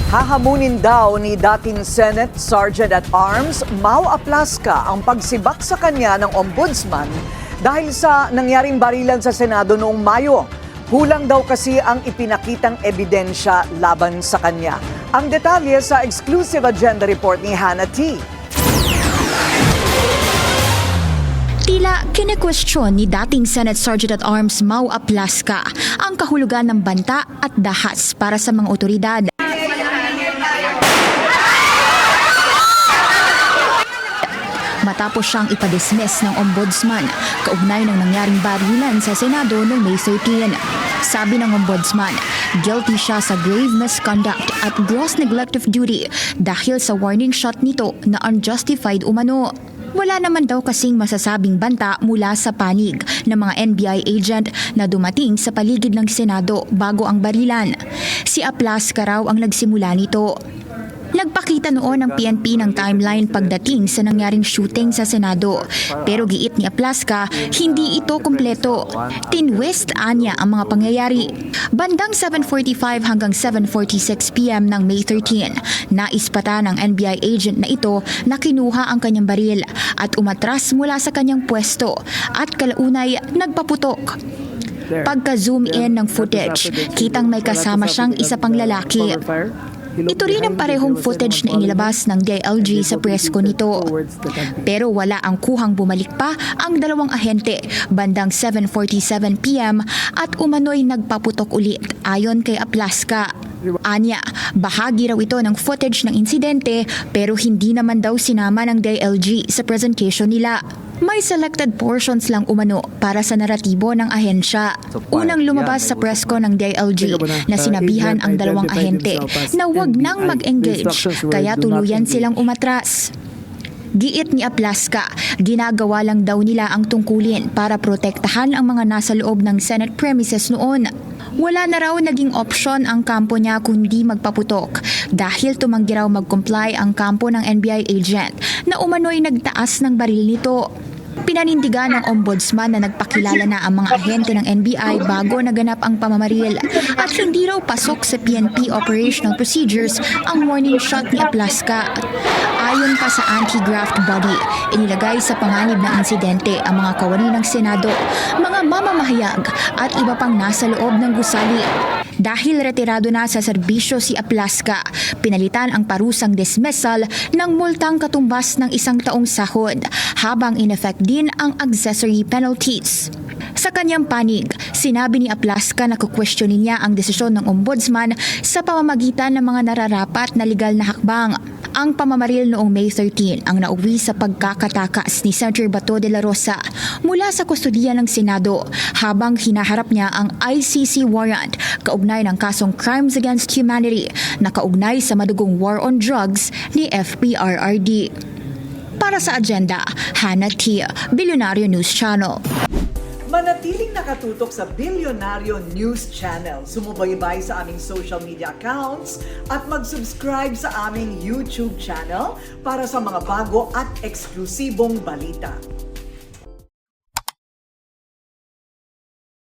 Hahamunin daw ni dating Senate Sergeant at Arms Mau Aplasca ang pagsibak sa kanya ng ombudsman dahil sa nangyaring barilan sa Senado noong Mayo. Kulang daw kasi ang ipinakitang ebidensya laban sa kanya. Ang detalye sa exclusive agenda report ni Hannah T. Tila kine-question ni dating Senate Sergeant at Arms Mau Aplasca ang kahulugan ng banta at dahas para sa mga otoridad. Matapos siyang ipadismiss ng ombudsman kaugnay ng nangyaring barilan sa Senado noong May 13. Sabi ng ombudsman, guilty siya sa grave misconduct at gross neglect of duty dahil sa warning shot nito na unjustified umano. Wala naman daw kasing masasabing banta mula sa panig ng mga NBI agent na dumating sa paligid ng Senado bago ang barilan. Si Aplasca raw ang nagsimula nito. Nagpakita noon ng PNP ng timeline pagdating sa nangyaring shooting sa Senado. Pero giit ni Aplasca, hindi ito kumpleto. Tinwist anya ang mga pangyayari. Bandang 7:45 hanggang 7:46 PM ng May 13, naispata ng NBI agent na ito na kinuha ang kanyang baril at umatras mula sa kanyang pwesto at kalaunay nagpaputok. Pagka-zoom in ng footage, kitang may kasama siyang isa pang lalaki. Ito rin ang parehong footage na inilabas ng DILG sa presko nito. Pero wala ang kuhang bumalik pa ang dalawang ahente bandang 7:47 PM at umano'y nagpaputok ulit ayon kay Aplasca. Anya, bahagi raw ito ng footage ng insidente pero hindi naman daw sinama ng DILG sa presentation nila. May selected portions lang umano para sa naratibo ng ahensya. Unang lumabas sa presko ng DILG na sinabihan ang dalawang ahente na huwag nang mag-engage kaya tuluyan silang umatras. Giit ni Aplasca, ginagawa lang daw nila ang tungkulin para protektahan ang mga nasa loob ng Senate premises noon. Wala na raw naging opsyon ang kampo niya kundi magpaputok dahil tumanggi raw mag-comply ang kampo ng NBI agent na umano'y nagtaas ng baril nito. Pinanindigan ng ombudsman na nagpakilala na ang mga ahente ng NBI bago naganap ang pamamaril at hindi raw pasok sa PNP operational procedures ang warning shot ni Aplasca. Ayon pa sa anti-graft body, inilagay sa panganib ng insidente ang mga kawani ng Senado, mga mamamahayag at iba pang nasa loob ng gusali. Dahil retirado na sa serbisyo si Aplasca, pinalitan ang parusang dismissal ng multang katumbas ng 1 taong sahod habang in-effect din ang accessory penalties. Sa kanyang panig, sinabi ni Aplasca na kukwestiyonin niya ang desisyon ng ombudsman sa pamamagitan ng mga nararapat na legal na hakbang. Ang pamamaril noong May 13 ang nauwi sa pagkakatakas ni Senator Bato de la Rosa mula sa kustodiya ng Senado habang hinaharap niya ang ICC warrant kaugnay ng kasong Crimes Against Humanity na kaugnay sa madugong war on drugs ni FPRRD. Para sa agenda, Hannah T. Billionario News Channel. Manatiling nakatutok sa Billionario News Channel. Sumubaybay sa aming social media accounts at mag-subscribe sa aming YouTube channel para sa mga bago at eksklusibong balita.